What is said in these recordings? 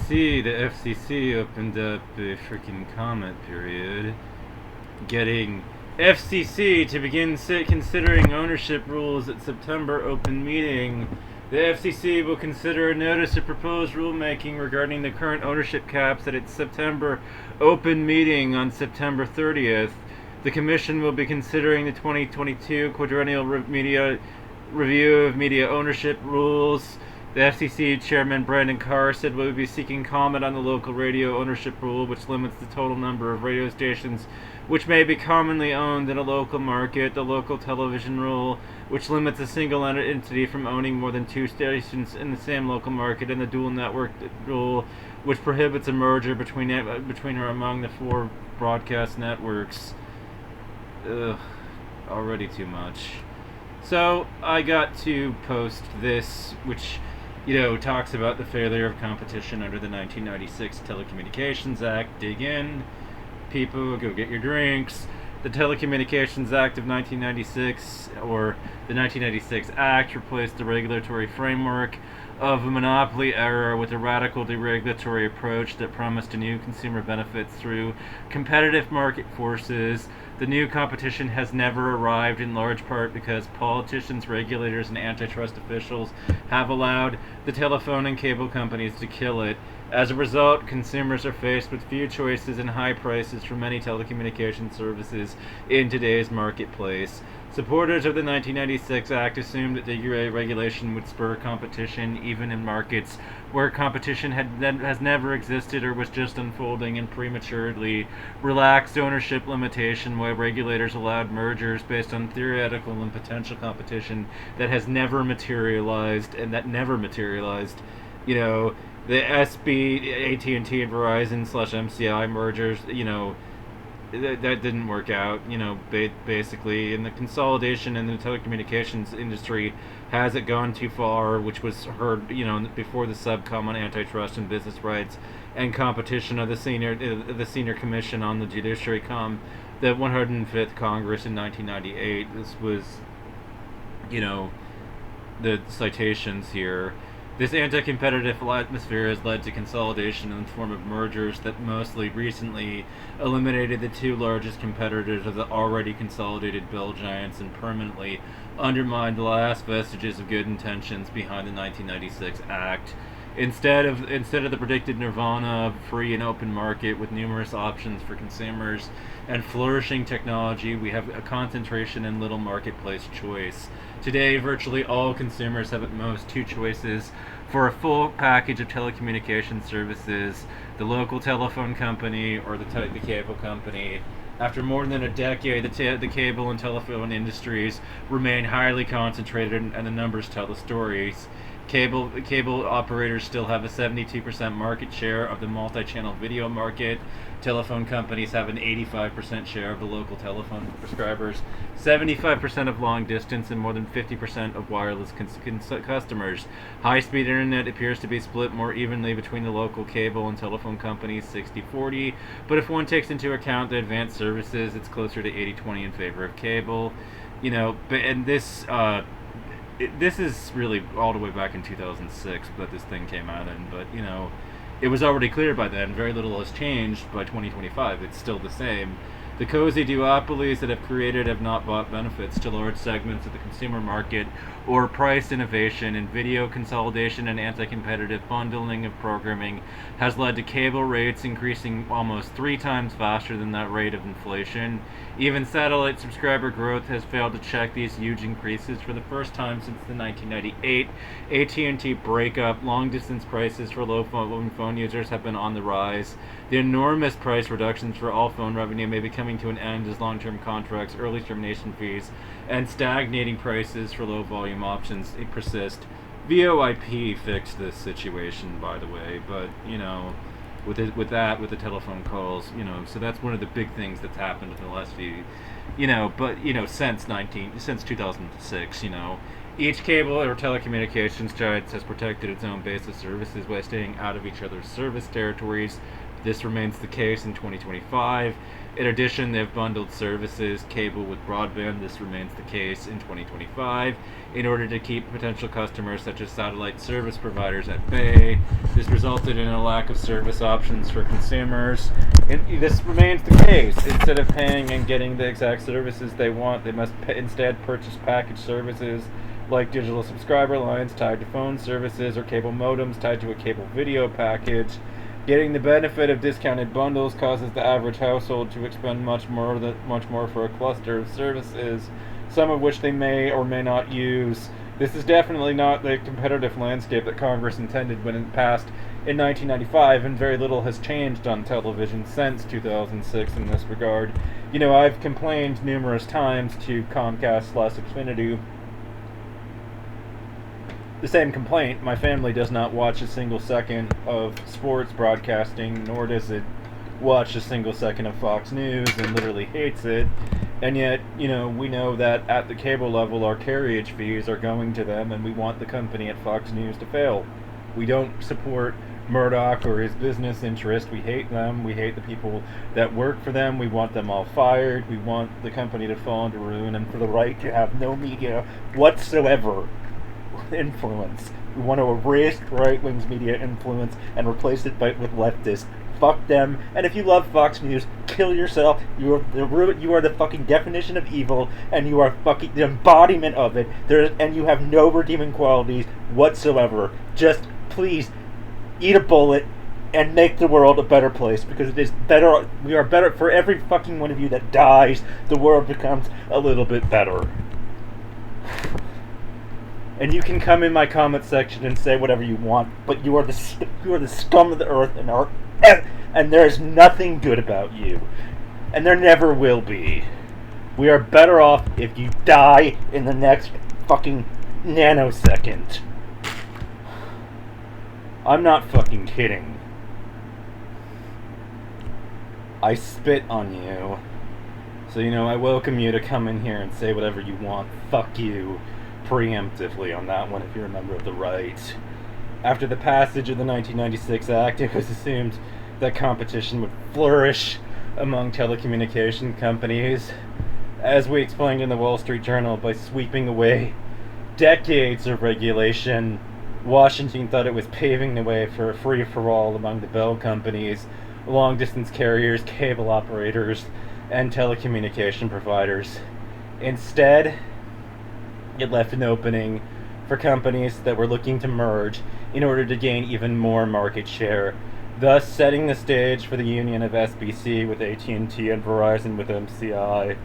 FCC opened up a freaking comment period, getting FCC to begin considering ownership rules at September open meeting. The FCC will consider a notice of proposed rulemaking regarding the current ownership caps at its September open meeting on September 30th. The Commission will be considering the 2022 quadrennial review of media ownership rules. The FCC Chairman Brandon Carr said we will be seeking comment on the local radio ownership rule, which limits the total number of radio stations which may be commonly owned in a local market, the local television rule, which limits a single entity from owning more than two stations in the same local market, and the dual network rule, which prohibits a merger between or among the four broadcast networks. Ugh, already too much. So I got to post this, which, talks about the failure of competition under the 1996 Telecommunications Act. Dig in, people, go get your drinks. The Telecommunications Act of 1996, or the 1996 Act, replaced the regulatory framework of a monopoly era with a radical deregulatory approach that promised new consumer benefits through competitive market forces. The new competition has never arrived, in large part because politicians, regulators, and antitrust officials have allowed the telephone and cable companies to kill it. As a result, consumers are faced with few choices and high prices for many telecommunications services in today's marketplace. Supporters of the 1996 Act assumed that the regulation would spur competition even in markets where competition has never existed or was just unfolding, and prematurely relaxed ownership limitation while regulators allowed mergers based on theoretical and potential competition that has never materialized, and that never materialized. The SB, AT&T, and Verizon / MCI mergers, that didn't work out, basically. And the consolidation in the telecommunications industry hasn't gone too far, which was heard, before the subcom on antitrust and business rights and competition of the senior commission on the judiciary the 105th Congress in 1998. This was, the citations here. This anti-competitive atmosphere has led to consolidation in the form of mergers that mostly recently eliminated the two largest competitors of the already consolidated bill giants and permanently undermined the last vestiges of good intentions behind the 1996 Act. Instead of the predicted nirvana of a free and open market with numerous options for consumers and flourishing technology, we have a concentration in little marketplace choice. Today, virtually all consumers have at most two choices for a full package of telecommunications services: the local telephone company or the cable company. After more than a decade, the cable and telephone industries remain highly concentrated, and the numbers tell the stories. Cable operators still have a 72% market share of the multi-channel video market. Telephone companies have an 85% share of the local telephone subscribers, 75% of long distance, and more than 50% of wireless customers. High-speed internet appears to be split more evenly between the local cable and telephone companies, 60-40, but if one takes into account the advanced services, it's closer to 80-20 in favor of cable. This is really all the way back in 2006 that this thing came out in, but it was already clear by then. Very little has changed by 2025. It's still the same. The cozy duopolies that have created have not brought benefits to large segments of the consumer market or price innovation, and video consolidation and anti-competitive bundling of programming has led to cable rates increasing almost 3 times faster than that rate of inflation. Even satellite subscriber growth has failed to check these huge increases. For the first time since the 1998 AT&T breakup, long-distance prices for phone users have been on the rise. The enormous price reductions for all phone revenue may be coming to an end as long-term contracts, early termination fees, and stagnating prices for low-volume options persist. VoIP fixed this situation, by the way, but with the telephone calls, so that's one of the big things that's happened in the last few, since 2006, each cable or telecommunications giant has protected its own base of services by staying out of each other's service territories. This remains the case in 2025. In addition, they've bundled services, cable with broadband. This remains the case in 2025 in order to keep potential customers such as satellite service providers at bay. This resulted in a lack of service options for consumers. This remains the case. Instead of paying and getting the exact services they want, they must instead purchase package services like digital subscriber lines tied to phone services or cable modems tied to a cable video package. Getting the benefit of discounted bundles causes the average household to expend much more for a cluster of services, some of which they may or may not use. This is definitely not the competitive landscape that Congress intended when it passed in 1995, and very little has changed on television since 2006 in this regard. I've complained numerous times to Comcast/Xfinity. The same complaint: my family does not watch a single second of sports broadcasting, nor does it watch a single second of Fox News, and literally hates it. And yet, we know that at the cable level, our carriage fees are going to them, and we want the company at Fox News to fail. We don't support Murdoch or his business interest. We hate them. We hate the people that work for them. We want them all fired. We want the company to fall into ruin, and for the right to have no media whatsoever influence. We want to erase right-wing's media influence and replace it with leftists. Fuck them. And if you love Fox News, kill yourself. You are the fucking definition of evil, and you are fucking the embodiment of it. And you have no redeeming qualities whatsoever. Just please eat a bullet and make the world a better place, because it is better. We are better for every fucking one of you that dies. The world becomes a little bit better. And you can come in my comment section and say whatever you want, but you are the scum of the earth, and there is nothing good about you, and there never will be. We are better off if you die in the next fucking nanosecond. I'm not fucking kidding. I spit on you. So, I welcome you to come in here and say whatever you want. Fuck you. Preemptively on that one, if you're a member of the right. After the passage of the 1996 Act, it was assumed that competition would flourish among telecommunication companies. As we explained in the Wall Street Journal, by sweeping away decades of regulation, Washington thought it was paving the way for a free-for-all among the bell companies, long-distance carriers, cable operators, and telecommunication providers. Instead, it left an opening for companies that were looking to merge in order to gain even more market share, thus setting the stage for the union of SBC with AT&T and Verizon with MCI.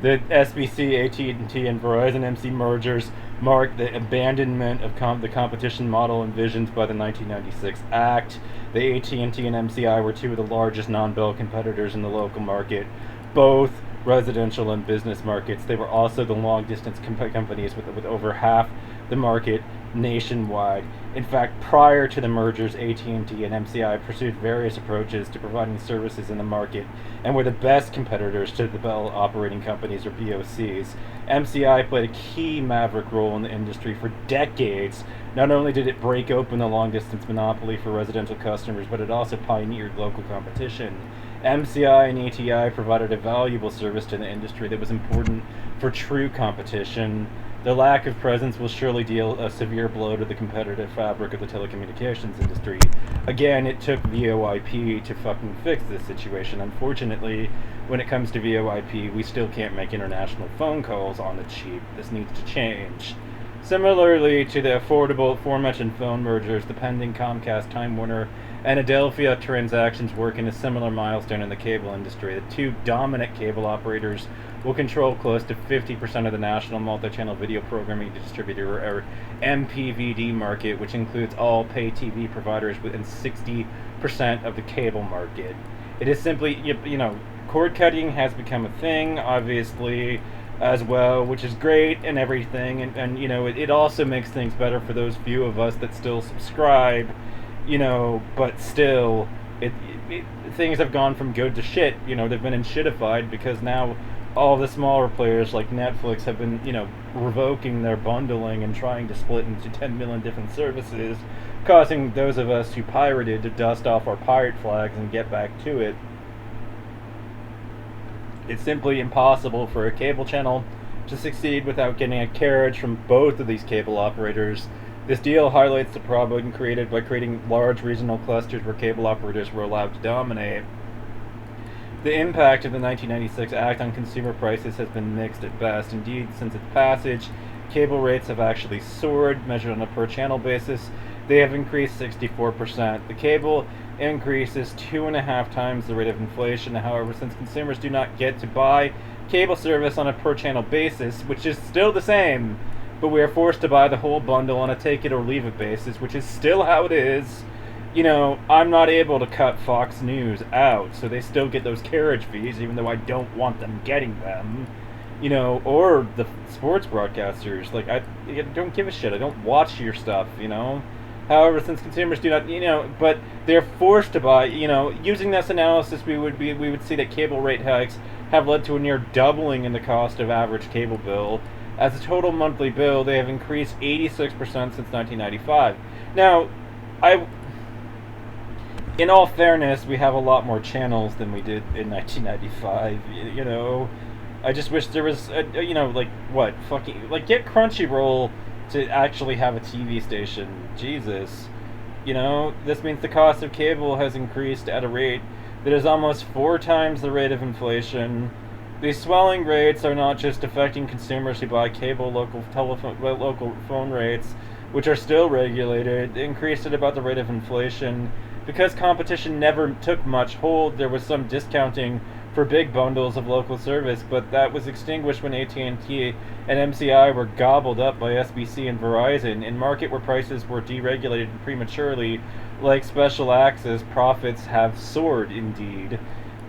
The SBC, AT&T, and Verizon MC mergers marked the abandonment of the competition model envisioned by the 1996 Act. The AT&T and MCI were two of the largest non-bell competitors in the local market, both residential and business markets. They were also the long-distance companies with over half the market nationwide. In fact, prior to the mergers, AT&T and MCI pursued various approaches to providing services in the market and were the best competitors to the Bell operating companies, or BOCs. MCI played a key maverick role in the industry for decades. Not only did it break open the long-distance monopoly for residential customers, but it also pioneered local competition. MCI and ATI provided a valuable service to the industry that was important for true competition. Their lack of presence will surely deal a severe blow to the competitive fabric of the telecommunications industry. Again, it took VoIP to fucking fix this situation. Unfortunately, when it comes to VoIP, we still can't make international phone calls on the cheap. This needs to change. Similarly to the aforementioned phone mergers, the pending Comcast, Time Warner, and Adelphia transactions work in a similar milestone in the cable industry. The two dominant cable operators will control close to 50% of the national multi-channel video programming distributor, or MPVD market, which includes all pay TV providers, within 60% of the cable market. It is simply, cord cutting has become a thing, obviously, as well, which is great and everything, and it also makes things better for those few of us that still subscribe, but still, things have gone from good to shit. They've been shitified because now all the smaller players like Netflix have been, revoking their bundling and trying to split into 10 million different services, causing those of us who pirated to dust off our pirate flags and get back to it. It's simply impossible for a cable channel to succeed without getting a carriage from both of these cable operators. This deal highlights the problem created by creating large regional clusters where cable operators were allowed to dominate. The impact of the 1996 Act on consumer prices has been mixed at best. Indeed, since its passage, cable rates have actually soared, measured on a per-channel basis. They have increased 64%. The cable increase is 2.5 times the rate of inflation. However, since consumers do not get to buy cable service on a per-channel basis, which is still the same, but we are forced to buy the whole bundle on a take-it-or-leave-it basis, which is still how it is. I'm not able to cut Fox News out, so they still get those carriage fees, even though I don't want them getting them. Or the sports broadcasters. Like, I don't give a shit. I don't watch your stuff, However, since consumers do not, but they're forced to buy, using this analysis, we would see that cable rate hikes have led to a near doubling in the cost of average cable bill. As a total monthly bill, they have increased 86% since 1995. Now, in all fairness, we have a lot more channels than we did in 1995. I just wish there was, get Crunchyroll to actually have a TV station. Jesus. This means the cost of cable has increased at a rate that is almost 4 times the rate of inflation. These swelling rates are not just affecting consumers who buy cable local phone rates, which are still regulated, increased at about the rate of inflation. Because competition never took much hold, there was some discounting for big bundles of local service, but that was extinguished when AT&T and MCI were gobbled up by SBC and Verizon. In market where prices were deregulated prematurely, like special access, profits have soared indeed.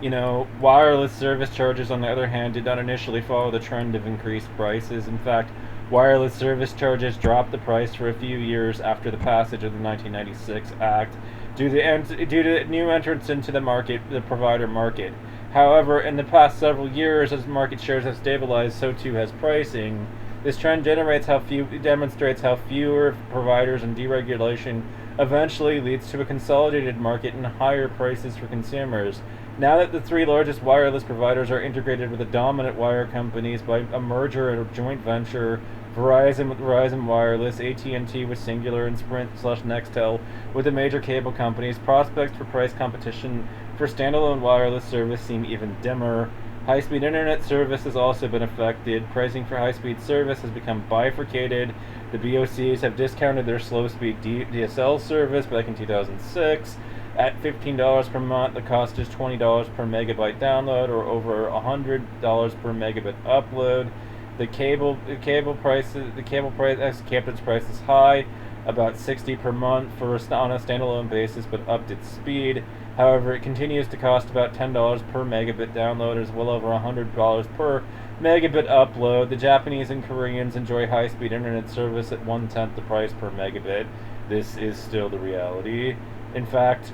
Wireless service charges, on the other hand, did not initially follow the trend of increased prices. In fact, wireless service charges dropped the price for a few years after the passage of the 1996 Act due to new entrants into the provider market. However, in the past several years, as market shares have stabilized, so too has pricing. This trend demonstrates how fewer providers and deregulation eventually leads to a consolidated market and higher prices for consumers. Now that the 3 largest wireless providers are integrated with the dominant wire companies by a merger or joint venture, Verizon with Verizon Wireless, AT&T with Singular, and Sprint/Nextel with the major cable companies, prospects for price competition for standalone wireless service seem even dimmer. High-speed internet service has also been affected. Pricing for high-speed service has become bifurcated. The BOCs have discounted their slow-speed DSL service back in 2006. At $15 per month, the cost is $20 per megabyte download, or over $100 per megabit upload. The cable price has kept its prices high, about $60 per month on a standalone basis, but upped its speed. However, it continues to cost about $10 per megabit download, as well over $100 per megabit upload. The Japanese and Koreans enjoy high-speed internet service at 1/10 the price per megabit. This is still the reality. In fact,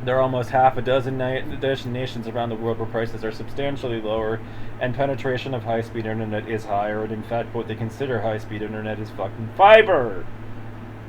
there are almost half a dozen nations around the world where prices are substantially lower and penetration of high-speed internet is higher, and in fact what they consider high-speed internet is fucking fiber.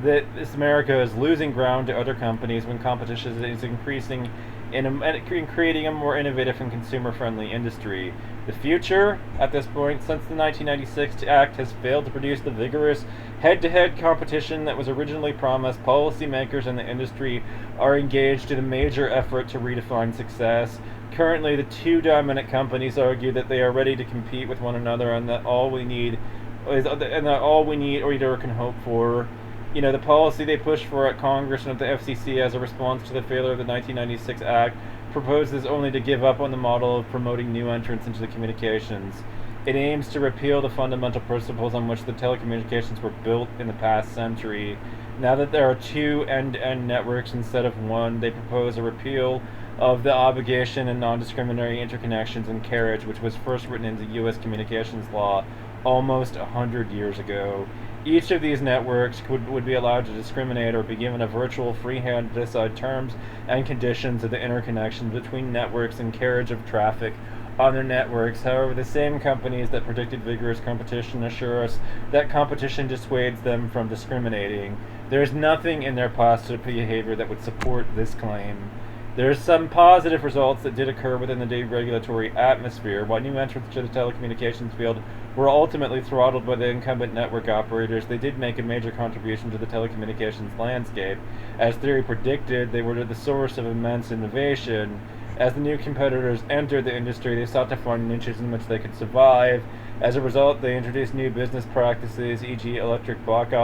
This America is losing ground to other companies when competition is increasing and creating a more innovative and consumer-friendly industry. The future, at this point, since the 1996 Act has failed to produce the vigorous head-to-head competition that was originally promised, policymakers in the industry are engaged in a major effort to redefine success. Currently, the 2 dominant companies argue that they are ready to compete with one another, and that all we need or either can hope for. The policy they push for at Congress and at the FCC as a response to the failure of the 1996 Act proposes only to give up on the model of promoting new entrants into the communications. It aims to repeal the fundamental principles on which the telecommunications were built in the past century. Now that there are 2 end-to-end networks instead of 1, they propose a repeal of the obligation and non-discriminatory interconnections and carriage, which was first written into U.S. communications law almost 100 years ago. Each of these networks would be allowed to discriminate or be given a virtual free hand to decide terms and conditions of the interconnection between networks and carriage of traffic on their networks. However, the same companies that predicted vigorous competition assure us that competition dissuades them from discriminating. There is nothing in their past behavior that would support this claim. There are some positive results that did occur within the deregulatory atmosphere. While new entrants to the telecommunications field were ultimately throttled by the incumbent network operators, they did make a major contribution to the telecommunications landscape. As theory predicted, they were the source of immense innovation. As the new competitors entered the industry, they sought to find niches in which they could survive. As a result, they introduced new business practices, e.g. electric back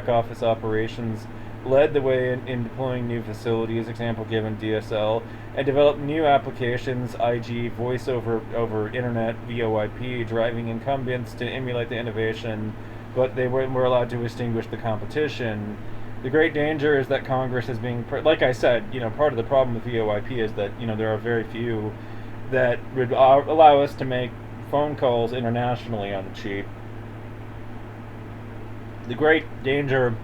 office operations, led the way in deploying new facilities, example given DSL, and developed new applications, i.g. voice over internet, VoIP, driving incumbents to emulate the innovation, but they were allowed to extinguish the competition. The great danger is that Congress is being, like I said, part of the problem with VoIP is that, there are very few that would allow us to make phone calls internationally on the cheap. The great danger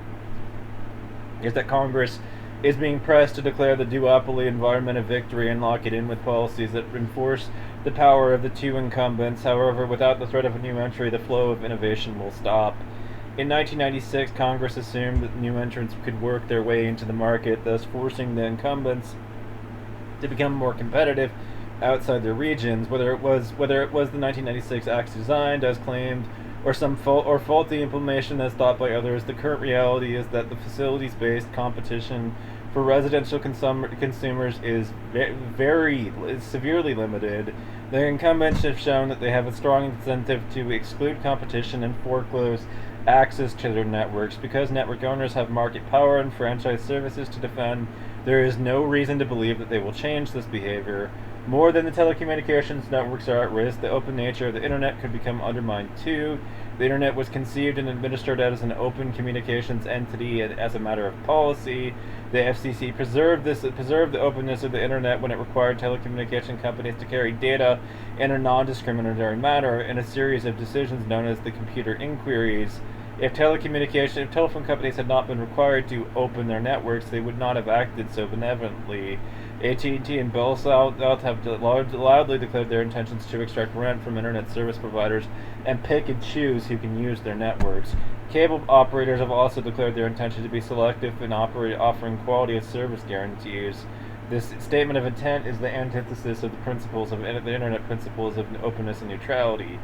is that Congress is being pressed to declare the duopoly environment a victory and lock it in with policies that enforce the power of the two incumbents. However, without the threat of a new entry, the flow of innovation will stop. In 1996, Congress assumed that new entrants could work their way into the market, thus forcing the incumbents to become more competitive outside their regions. Whether it was the 1996 Act's designed as claimed, or some faulty implementation as thought by others, the current reality is that the facilities-based competition for residential consumers is very severely limited. The incumbents have shown that they have a strong incentive to exclude competition and foreclose access to their networks. Because network owners have market power and franchise services to defend, there is no reason to believe that they will change this behavior. More than the telecommunications networks are at risk, the open nature of the internet could become undermined too. The internet was conceived and administered as an open communications entity as a matter of policy. The FCC preserved the openness of the internet when it required telecommunication companies to carry data in a non-discriminatory manner in a series of decisions known as the computer inquiries. If telephone companies had not been required to open their networks, they would not have acted so benevolently. AT&T and Bell South have loudly declared their intentions to extract rent from internet service providers and pick and choose who can use their networks. Cable operators have also declared their intention to be selective in offering quality of service guarantees. This statement of intent is the antithesis of the internet principles of openness and neutrality.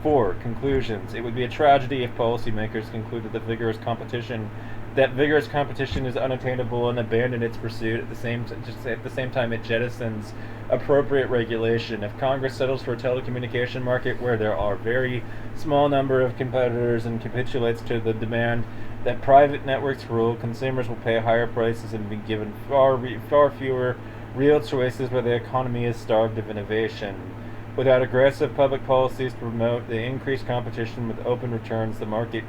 4. Conclusions. It would be a tragedy if policymakers concluded that vigorous competition is unattainable and abandon its pursuit at the same time it jettisons appropriate regulation. If Congress settles for a telecommunication market where there are very small number of competitors and capitulates to the demand that private networks rule, consumers will pay higher prices and be given far fewer real choices where the economy is starved of innovation. Without aggressive public policies to promote the increased competition with open returns, the market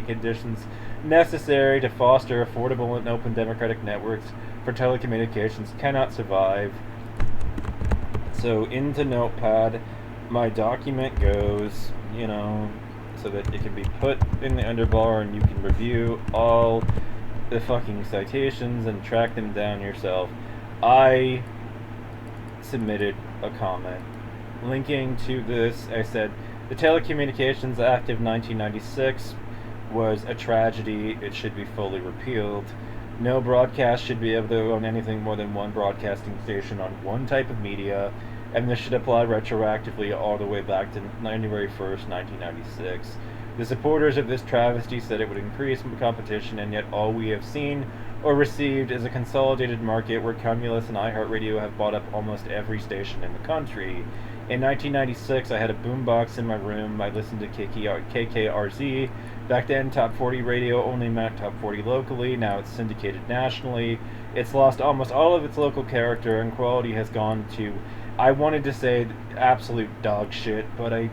conditions necessary to foster affordable and open democratic networks for telecommunications cannot survive. So into Notepad, my document goes, so that it can be put in the underbar and you can review all the fucking citations and track them down yourself. I submitted a comment linking to this. I said, the Telecommunications Act of 1996 was a tragedy. It should be fully repealed. No broadcast should be able to own anything more than one broadcasting station on one type of media, and this should apply retroactively all the way back to January 1st, 1996. The supporters of this travesty said it would increase competition, and yet all we have seen or received is a consolidated market where Cumulus and iHeartRadio have bought up almost every station in the country. In 1996, I had a boombox in my room. I listened to KKRZ. Back then, Top 40 radio only meant Top 40 locally. Now it's syndicated nationally. It's lost almost all of its local character, and quality has gone to, I wanted to say absolute dog shit, but I,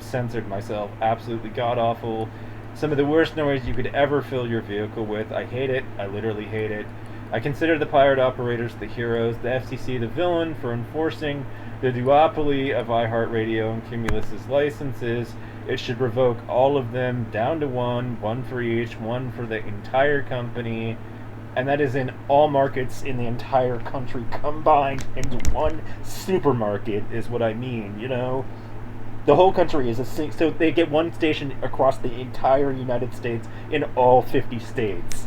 censored myself. Absolutely god-awful. Some of the worst noise you could ever fill your vehicle with. I hate it. I literally hate it. I consider the pirate operators the heroes, the FCC the villain for enforcing the duopoly of iHeartRadio and Cumulus's licenses. It should revoke all of them down to one for each, one for the entire company. And that is in all markets in the entire country combined into one supermarket, is what I mean, you know? The whole country is so they get one station across the entire United States in all 50 states.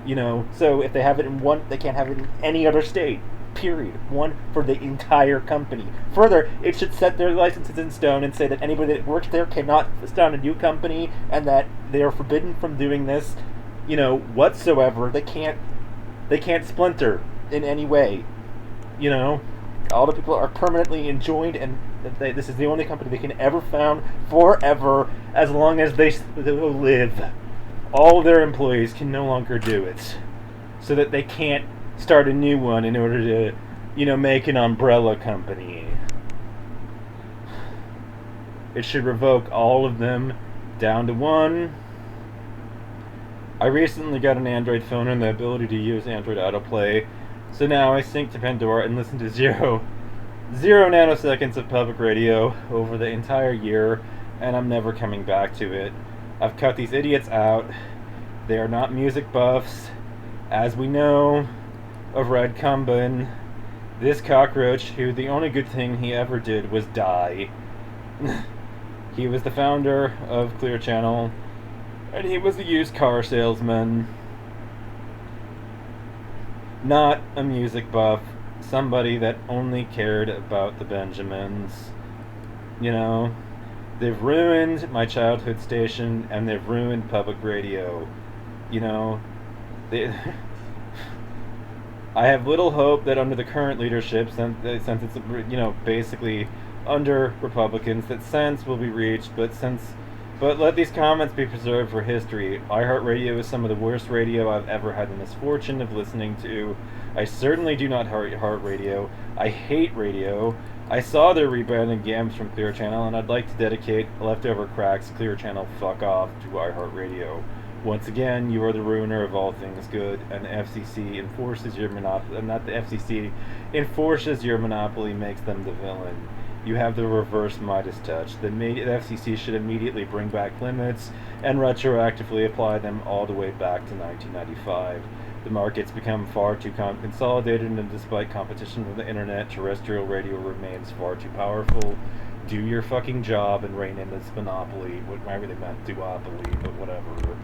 You know, so if they have it in one, they can't have it in any other state. Period. One for the entire company. Further, it should set their licenses in stone and say that anybody that works there cannot start a new company, and that they are forbidden from doing this, you know, whatsoever. They can't splinter in any way. You know, all the people are permanently enjoined, and this is the only company they can ever found forever, as long as they live. All their employees can no longer do it, so that they can't start a new one in order to, you know, make an umbrella company. It should revoke all of them down to one. I recently got an Android phone and the ability to use Android Autoplay, so now I sync to Pandora and listen to zero nanoseconds of public radio over the entire year, and I'm never coming back to it. I've cut these idiots out. They are not music buffs. As we know of Red Cumben, this cockroach, who the only good thing he ever did was die. He was the founder of Clear Channel, and he was a used car salesman. Not a music buff. Somebody that only cared about the Benjamins. You know, they've ruined my childhood station, and they've ruined public radio. You know, I have little hope that under the current leadership, since it's, you know, basically under Republicans, that sense will be reached. But let these comments be preserved for history. iHeartRadio is some of the worst radio I've ever had the misfortune of listening to. I certainly do not heart radio. I hate radio. I saw their rebranding gams from Clear Channel, and I'd like to dedicate Leftover Cracks Clear Channel Fuck Off to iHeartRadio. Once again, you are the ruiner of all things good, and the FCC enforces your monopoly. Not the FCC enforces your monopoly, makes them the villain. You have the reverse Midas touch. The FCC should immediately bring back limits and retroactively apply them all the way back to 1995. The market's become far too consolidated, and despite competition from the internet, terrestrial radio remains far too powerful. Do your fucking job and rein in this monopoly. I really meant duopoly, but whatever.